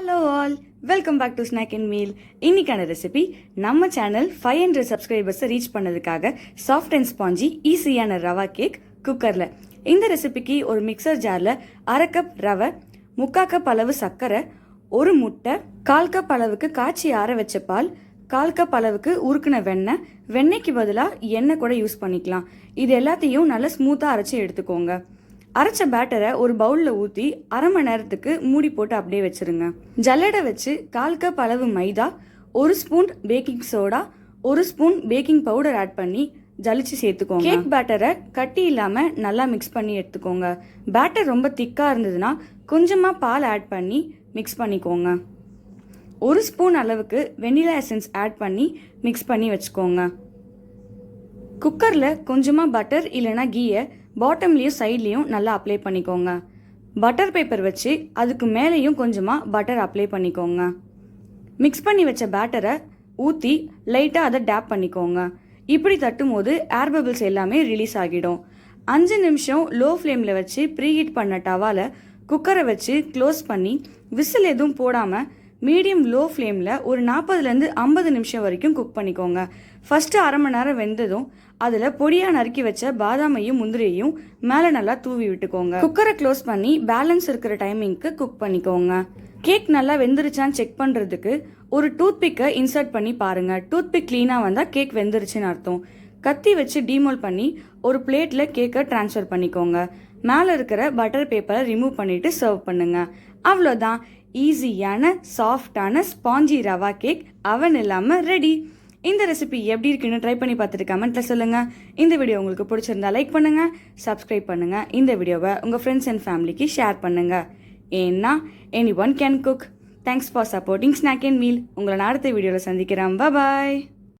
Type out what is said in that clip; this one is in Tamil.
Hello all, welcome back to snack and meal. இன்னைக்கான ரெசிபி நம்ம சேனல் 500 சப்ஸ்கிரைபர்ஸை ரீச் பண்ணதுக்காக சாஃப்ட் அண்ட் ஸ்பாஞ்சி ஈஸியான ரவா கேக் குக்கரில். இந்த ரெசிபிக்கு ஒரு மிக்சர் ஜாரில் 1/2 கப் ரவை, 3/4 கப் அளவு சர்க்கரை, ஒரு முட்டை, 1/4 கப் அளவுக்கு காய்ச்சி ஆற வச்ச பால், 1/4 கப் அளவுக்கு உருக்குன வெண்ணெய், வெண்ணெய்க்கு பதிலாக எண்ணெய் கூட யூஸ் பண்ணிக்கலாம். இது எல்லாத்தையும் நல்லா ஸ்மூத்தாக அரைச்சி எடுத்துக்கோங்க. அரைச்ச பேட்டரை ஒரு பவுலில் ஊற்றி 1/2 மணி நேரத்துக்கு மூடி போட்டு அப்படியே வச்சுருங்க. ஜல்லடை வச்சு 1/4 கப் அளவு maida, 1 spoon baking soda, 1 spoon baking powder add பண்ணி ஜலிச்சு சேர்த்துக்கோங்க. கேக் பேட்டரை கட்டி இல்லாமல் நல்லா மிக்ஸ் பண்ணி எடுத்துக்கோங்க. பேட்டர் ரொம்ப திக்காக இருந்ததுன்னா கொஞ்சமாக பால் ஆட் பண்ணி மிக்ஸ் பண்ணிக்கோங்க. 1 ஸ்பூன் அளவுக்கு வெனிலா எசன்ஸ் ஆட் பண்ணி மிக்ஸ் பண்ணி வச்சுக்கோங்க. குக்கரில் கொஞ்சமாக பட்டர் இல்லைனா கீயை பாட்டம்லேயும் சைட்லேயும் நல்லா அப்ளை பண்ணிக்கோங்க. பட்டர் பேப்பர் வச்சு அதுக்கு மேலேயும் கொஞ்சமாக பட்டர் அப்ளை பண்ணிக்கோங்க. மிக்ஸ் பண்ணி வச்ச பேட்டரை ஊற்றி லைட்டாக அதை டேப் பண்ணிக்கோங்க. இப்படி தட்டும் போது ஏர் பபிள்ஸ் எல்லாமே ரிலீஸ் ஆகிடும். 5 நிமிஷம் லோ ஃப்ளேமில் வச்சு ப்ரீஹீட் பண்ண டவாவில் குக்கரை வச்சு க்ளோஸ் பண்ணி விசில் எதுவும் போடாமல் மீடியம் லோ ஃப்ளேமில் ஒரு 40லேருந்து 50 நிமிஷம் வரைக்கும் குக் பண்ணிக்கோங்க. ஃபஸ்ட்டு 1/2 மணி நேரம் வெந்ததும் அதில் பொடியாக நறுக்கி வச்ச பாதாமையும் முந்திரியையும் மேலே நல்லா தூவி விட்டுக்கோங்க. குக்கரை க்ளோஸ் பண்ணி பேலன்ஸ் இருக்கிற டைமிங்க்கு குக் பண்ணிக்கோங்க. கேக் நல்லா வெந்துருச்சான்னு செக் பண்ணுறதுக்கு ஒரு டூத்பிக்கை இன்சர்ட் பண்ணி பாருங்கள். டூத்பிக் க்ளீனாக வந்தால் கேக் வெந்துருச்சுன்னு அர்த்தம். கத்தி வச்சு டீமோல் பண்ணி ஒரு பிளேட்டில் கேக்கை ட்ரான்ஸ்ஃபர் பண்ணிக்கோங்க. மேலே இருக்கிற பட்டர் பேப்பரை ரிமூவ் பண்ணிவிட்டு சர்வ் பண்ணுங்கள். அவ்வளோதான், ஈஸியான சாஃப்டான ஸ்பாஞ்சி ரவா கேக் அவன் இல்லாமல் ரெடி. இந்த ரெசிபி எப்படி இருக்குன்னு ட்ரை பண்ணி பார்த்துட்டு கமெண்ட்டில் சொல்லுங்கள். இந்த வீடியோ உங்களுக்கு பிடிச்சிருந்தா லைக் பண்ணுங்கள், சப்ஸ்கிரைப் பண்ணுங்கள். இந்த வீடியோவை உங்கள் ஃப்ரெண்ட்ஸ் அண்ட் ஃபேமிலிக்கு ஷேர் பண்ணுங்கள். ஏன்னா any one can cook. Thanks for supporting snack and meal. உங்களை நான் அடுத்த வீடியோவில் சந்திக்கிறேன். பாய்.